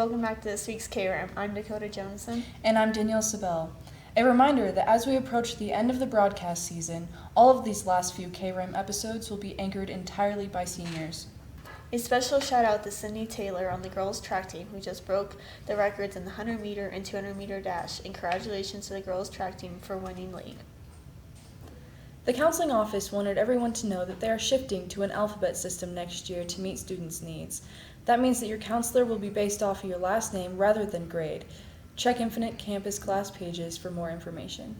welcome back to this week's Kram. I'm Dakota Joneson. And I'm Danielle Sabel. A reminder that as we approach the end of the broadcast season, all of these last few Kram episodes will be anchored entirely by seniors. A special shout out to Sydney Taylor on the girls track team, who just broke the records in the 100 meter and 200 meter dash, and congratulations to the girls track team for winning league. The counseling office wanted everyone to know that they are shifting to an alphabet system next year to meet students' needs. That means that your counselor will be based off of your last name rather than grade. Check Infinite Campus class pages for more information.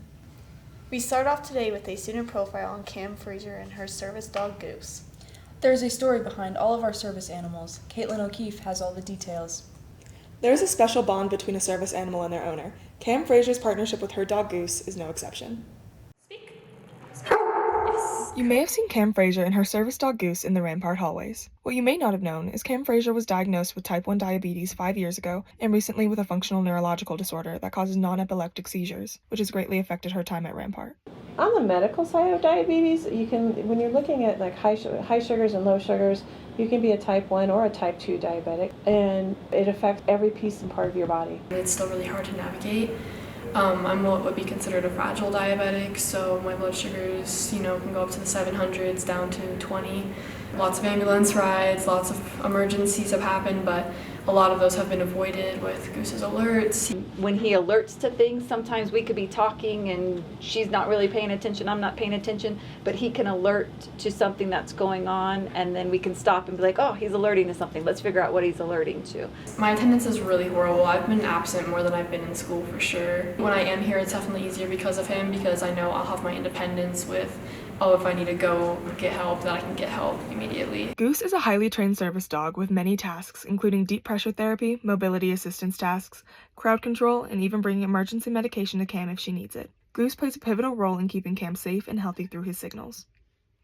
We start off today with a student profile on Cam Fraser and her service dog Goose. There is a story behind all of our service animals. Caitlin O'Keefe has all the details. There is a special bond between a service animal and their owner. Cam Fraser's partnership with her dog Goose is no exception. You may have seen Cam Fraser and her service dog Goose in the Rampart hallways. What you may not have known is Cam Fraser was diagnosed with type 1 diabetes 5 years ago and recently with a functional neurological disorder that causes non-epileptic seizures, which has greatly affected her time at Rampart. On the medical side of diabetes, you can, when you're looking at like high sugars and low sugars, you can be a type 1 or a type 2 diabetic, and it affects every piece and part of your body. It's still really hard to navigate. I'm what would be considered a fragile diabetic, so my blood sugars, can go up to the 700s down to 20. Lots of ambulance rides, lots of emergencies have happened, but a lot of those have been avoided with Goose's alerts. When he alerts to things, sometimes we could be talking and she's not really paying attention, I'm not paying attention, but he can alert to something that's going on, and then we can stop and be like, oh, he's alerting to something. Let's figure out what he's alerting to. My attendance is really horrible. I've been absent more than I've been in school for sure. When I am here, it's definitely easier because of him, because I know I'll have my independence with, if I need to go get help, that I can get help immediately. Goose is a highly trained service dog with many tasks, including deep pressure therapy, mobility assistance tasks, crowd control, and even bringing emergency medication to Cam if she needs it. Goose plays a pivotal role in keeping Cam safe and healthy through his signals.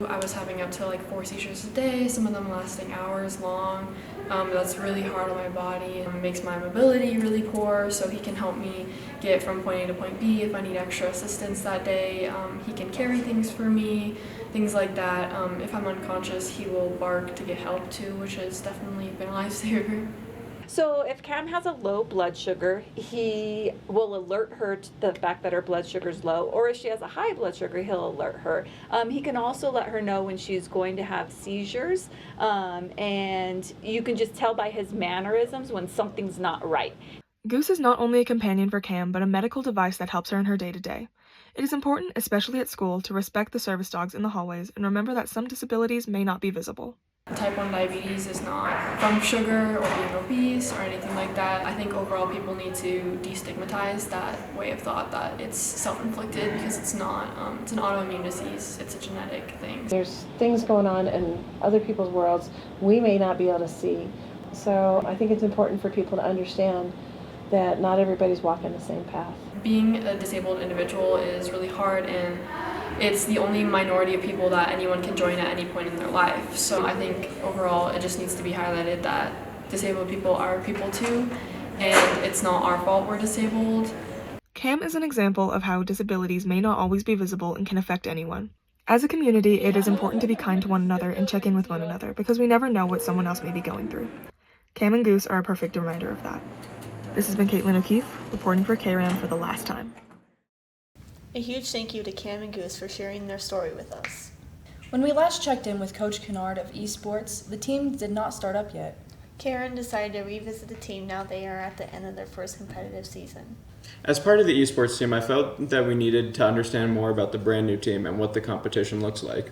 I was having up to 4 seizures a day, some of them lasting hours long. That's really hard on my body. It makes my mobility really poor, so he can help me get from point A to point B if I need extra assistance that day. He can carry things for me, things like that. If I'm unconscious, he will bark to get help too, which has definitely been a lifesaver. So if Cam has a low blood sugar, he will alert her to the fact that her blood sugar is low, or if she has a high blood sugar, he'll alert her. He can also let her know when she's going to have seizures, and you can just tell by his mannerisms when something's not right. Goose is not only a companion for Cam, but a medical device that helps her in her day-to-day. It is important, especially at school, to respect the service dogs in the hallways and remember that some disabilities may not be visible. Type 1 diabetes is not from sugar or being obese or anything like that. I think overall people need to destigmatize that way of thought that it's self-inflicted, because it's not. It's an autoimmune disease. It's a genetic thing. There's things going on in other people's worlds we may not be able to see. So I think it's important for people to understand that not everybody's walking the same path. Being a disabled individual is really hard, and it's the only minority of people that anyone can join at any point in their life. So I think overall it just needs to be highlighted that disabled people are people too, and it's not our fault we're disabled. Cam is an example of how disabilities may not always be visible and can affect anyone. As a community, it is important to be kind to one another and check in with one another, because we never know what someone else may be going through. Cam and Goose are a perfect reminder of that. This has been Caitlin O'Keefe, reporting for KRAM for the last time. A huge thank you to Cam and Goose for sharing their story with us. When we last checked in with Coach Kennard of Esports, the team did not start up yet. Karen decided to revisit the team now they are at the end of their first competitive season. As part of the esports team, I felt that we needed to understand more about the brand new team and what the competition looks like.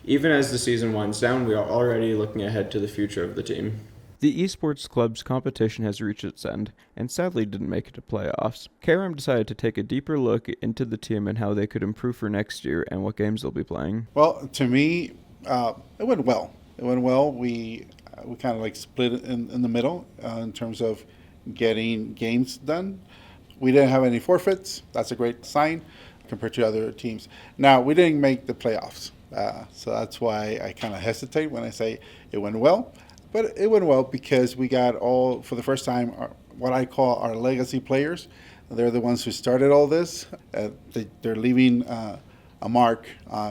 Even as the season winds down, we are already looking ahead to the future of the team. The esports club's competition has reached its end, and sadly didn't make it to playoffs. KRAM decided to take a deeper look into the team and how they could improve for next year and what games they'll be playing. Well, to me, it went well. It went well. We kind of split it in the middle in terms of getting games done. We didn't have any forfeits. That's a great sign compared to other teams. Now, we didn't make the playoffs, so that's why I kind of hesitate when I say it went well. But it went well because we got all, for the first time, what I call our legacy players. They're the ones who started all this. They're leaving a mark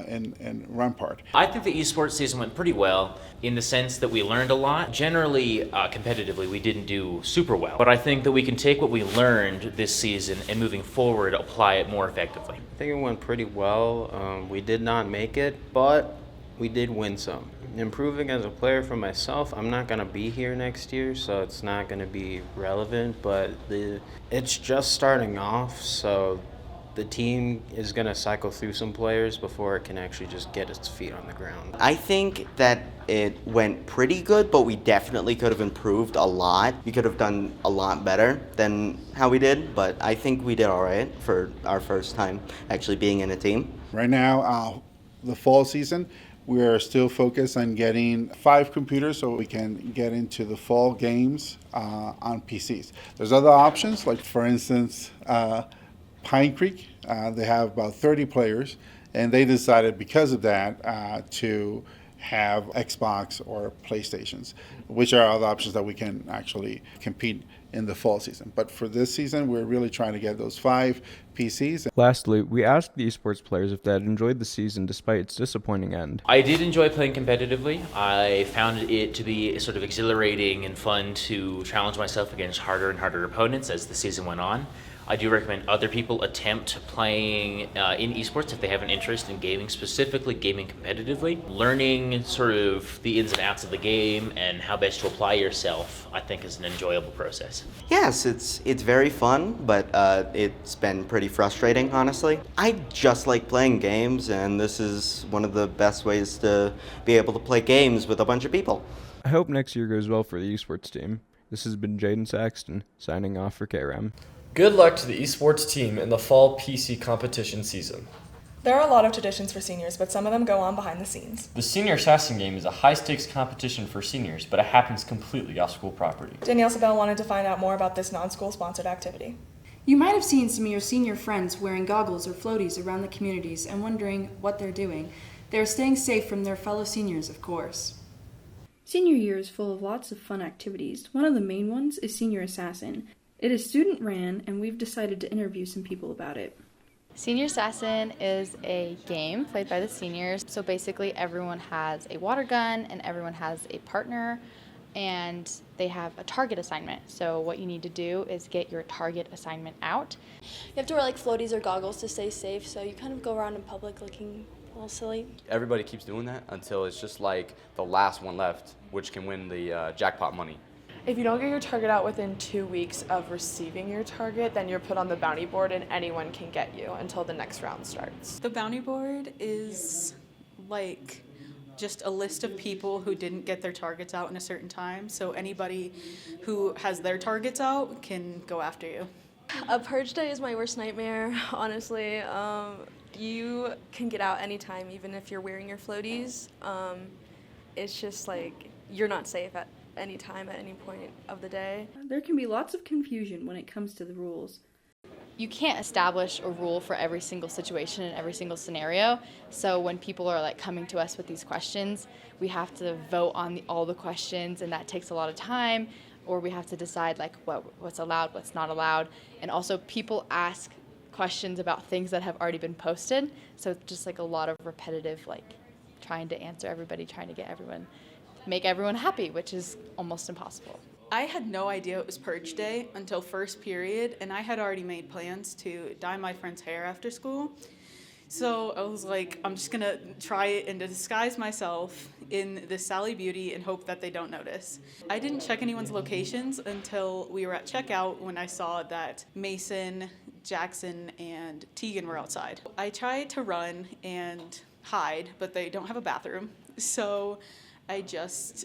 in Rampart. I think the esports season went pretty well in the sense that we learned a lot. Generally, competitively, we didn't do super well. But I think that we can take what we learned this season and moving forward, apply it more effectively. I think it went pretty well. We did not make it, but we did win some. Improving as a player for myself, I'm not going to be here next year, so it's not going to be relevant, but it's just starting off, so the team is going to cycle through some players before it can actually just get its feet on the ground. I think that it went pretty good, but we definitely could have improved a lot. We could have done a lot better than how we did, but I think we did all right for our first time actually being in a team. Right now, the fall season, we are still focused on getting 5 computers so we can get into the fall games on PCs. There's other options, like for instance, Pine Creek, they have about 30 players, and they decided because of that to have Xbox or PlayStations, which are other options that we can actually compete in the fall season. But for this season, we're really trying to get those 5 PCs. Lastly, we asked the esports players if they had enjoyed the season despite its disappointing end. I did enjoy playing competitively. I found it to be sort of exhilarating and fun to challenge myself against harder and harder opponents as the season went on. I do recommend other people attempt playing in esports if they have an interest in gaming, specifically gaming competitively. Learning sort of the ins and outs of the game and how best to apply yourself, I think, is an enjoyable process. Yes, it's very fun, but it's been pretty frustrating, honestly. I just like playing games, and this is one of the best ways to be able to play games with a bunch of people. I hope next year goes well for the esports team. This has been Jaden Saxton, signing off for Kram. Good luck to the esports team in the fall PC competition season. There are a lot of traditions for seniors, but some of them go on behind the scenes. The Senior Assassin Game is a high-stakes competition for seniors, but it happens completely off school property. Danielle Sabell wanted to find out more about this non-school sponsored activity. You might have seen some of your senior friends wearing goggles or floaties around the communities and wondering what they're doing. They're staying safe from their fellow seniors, of course. Senior year is full of lots of fun activities. One of the main ones is Senior Assassin. It is student-ran, and we've decided to interview some people about it. Senior Assassin is a game played by the seniors. So basically everyone has a water gun and everyone has a partner, and they have a target assignment. So what you need to do is get your target assignment out. You have to wear like floaties or goggles to stay safe, so you kind of go around in public looking a little silly. Everybody keeps doing that until it's just like the last one left, which can win the jackpot money. If you don't get your target out within 2 weeks of receiving your target, then you're put on the bounty board and anyone can get you until the next round starts. The bounty board is like just a list of people who didn't get their targets out in a certain time, so anybody who has their targets out can go after you. A purge day is my worst nightmare, honestly. You can get out anytime, even if you're wearing your floaties. It's just like you're not safe at any time at any point of the day. There can be lots of confusion when it comes to the rules. You can't establish a rule for every single situation and every single scenario. So when people are like coming to us with these questions, we have to vote on all the questions, and that takes a lot of time, or we have to decide like what's allowed, what's not allowed. And also people ask questions about things that have already been posted. So it's just like a lot of repetitive, like trying to answer everybody, trying to make everyone happy, which is almost impossible. I had no idea it was purge day until first period, and I had already made plans to dye my friend's hair after school. So I was like, I'm just gonna try and disguise myself in this Sally Beauty and hope that they don't notice. I didn't check anyone's locations until we were at checkout when I saw that Mason, Jackson, and Tegan were outside. I tried to run and hide, but they don't have a bathroom. So I just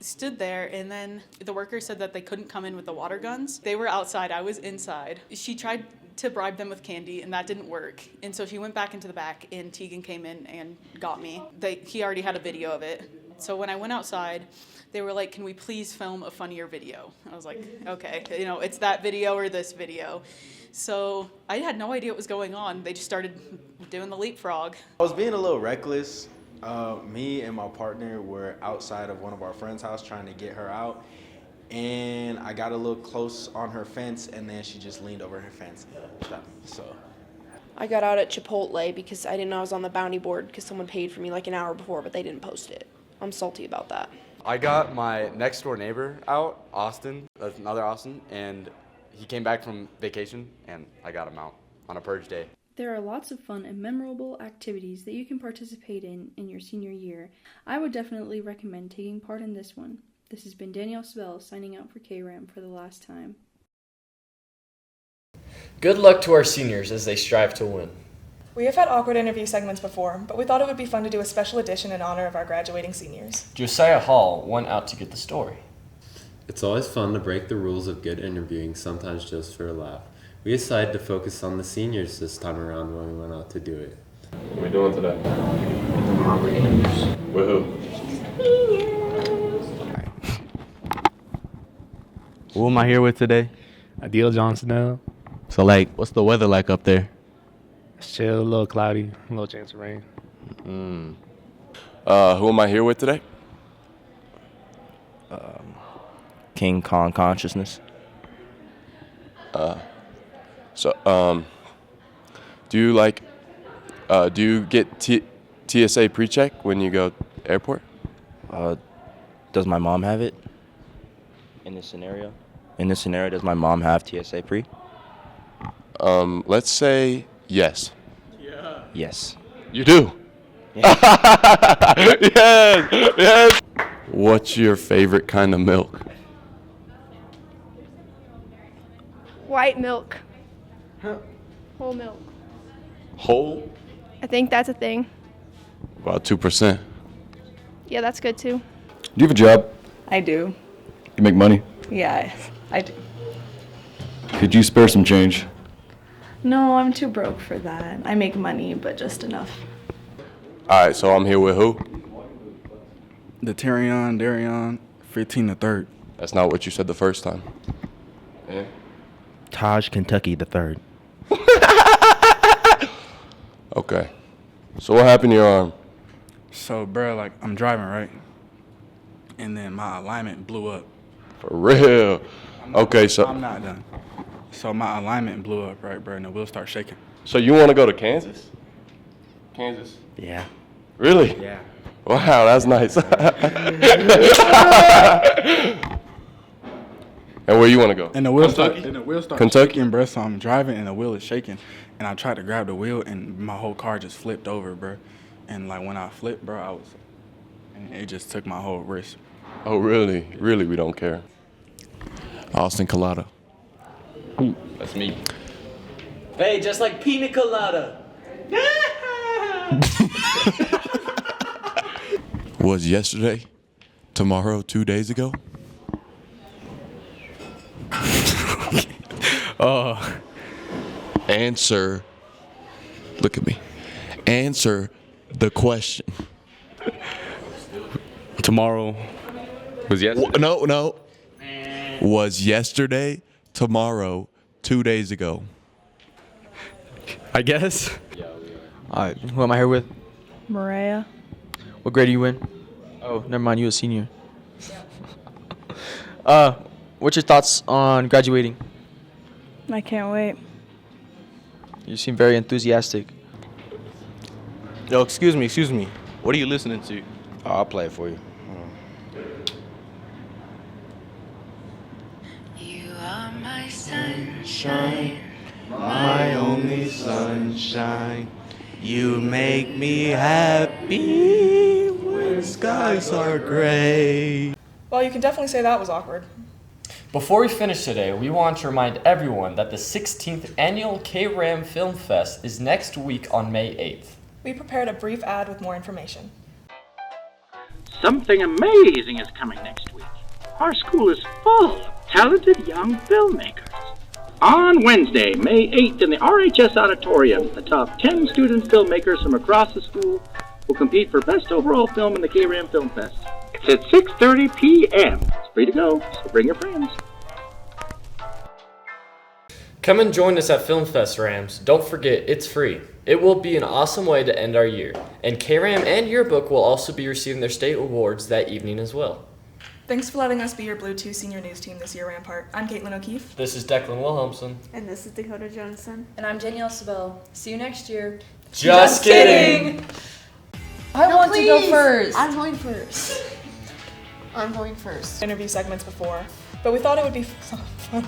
stood there, and then the worker said that they couldn't come in with the water guns. They were outside, I was inside. She tried to bribe them with candy, and that didn't work. And so she went back into the back, and Tegan came in and got me. He already had a video of it. So when I went outside, they were like, can we please film a funnier video? I was like, okay, it's that video or this video. So I had no idea what was going on. They just started doing the leapfrog. I was being a little reckless. Me and my partner were outside of one of our friends' house trying to get her out, and I got a little close on her fence, and then she just leaned over her fence and shot me. So I got out at Chipotle because I didn't know I was on the bounty board because someone paid for me like an hour before, but they didn't post it. I'm salty about that. I got my next door neighbor out, Austin, another Austin, and he came back from vacation, and I got him out on a purge day. There are lots of fun and memorable activities that you can participate in your senior year. I would definitely recommend taking part in this one. This has been Danielle Svel signing out for KRAM for the last time. Good luck to our seniors as they strive to win. We have had awkward interview segments before, but we thought it would be fun to do a special edition in honor of our graduating seniors. Josiah Hall went out to get the story. It's always fun to break the rules of good interviewing, sometimes just for a laugh. We decided to focus on the seniors this time around when we went out to do it. What are we doing today? With who? Who am I here with today? Adil Johnson. So, like, what's the weather like up there? It's chill, a little cloudy, a little chance of rain. Who am I here with today? King Kong Consciousness. Do you get TSA pre-check when you go airport? Does my mom have it? In this scenario? In this scenario, does my mom have TSA pre? Let's say yes. Yeah. Yes. You do? Yeah. Yes! Yes! What's your favorite kind of milk? White milk. Whole milk. Whole? I think that's a thing. About 2%. Yeah, that's good too. Do you have a job? I do. You make money? Yeah, I do. Could you spare some change? No, I'm too broke for that. I make money, but just enough. All right, so I'm here with who? The Darion, 15 the third. That's not what you said the first time. Yeah. Taj Kentucky the third. Okay. So what happened to your arm? So, bro, like, I'm driving, right? And then my alignment blew up. For real? Okay, so... I'm not done. So my alignment blew up, right, bro, and the wheel started shaking. So you want to go to Kansas? Kansas? Yeah. Really? Yeah. Wow, that's nice. And where you want to go? And the wheel Kentucky? started Kentucky? shaking, bro, so I'm driving and the wheel is shaking. And I tried to grab the wheel and my whole car just flipped over, bro. And like when I flipped, bro, and it just took my whole wrist. Oh, really? Really, we don't care. Austin Colada. That's me. Hey, just like pina colada. Was yesterday, tomorrow, 2 days ago? Answer. Look at me. Answer the question. Tomorrow was yesterday. No. Was yesterday, tomorrow, 2 days ago? I guess. All right, who am I here with? Mariah. What grade are you in? Oh, never mind, you a senior. What's your thoughts on graduating? I can't wait. You seem very enthusiastic. Yo, excuse me. What are you listening to? Oh, I'll play it for you. You are my sunshine, My only sunshine. You make me happy when skies are gray. Well, you can definitely say that was awkward. Before we finish today, we want to remind everyone that the 16th annual KRAM Film Fest is next week on May 8th. We prepared a brief ad with more information. Something amazing is coming next week. Our school is full of talented young filmmakers. On Wednesday, May 8th in the RHS Auditorium, the top 10 student filmmakers from across the school will compete for Best Overall Film in the KRAM Film Fest. It's at 6:30 p.m. It's free to go, so bring your friends. Come and join us at Film Fest, Rams. Don't forget, it's free. It will be an awesome way to end our year. And KRAM and Yearbook will also be receiving their state awards that evening as well. Thanks for letting us be your Blue 2 senior news team this year, Rampart. I'm Caitlin O'Keefe. This is Declan Wilhelmsen. And this is Dakota Johnson. And I'm Danielle Sabelle. See you next year. Just kidding! I want to go first. I'm going first. I'm going first. Interview segments before, but we thought it would be fun.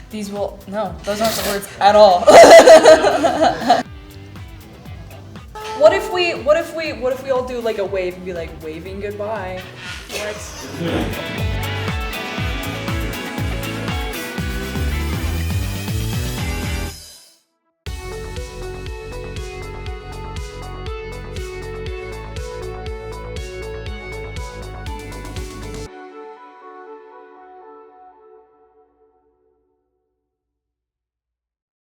These will, no, those aren't the words at all. What if we all do like a wave and be like waving goodbye? What?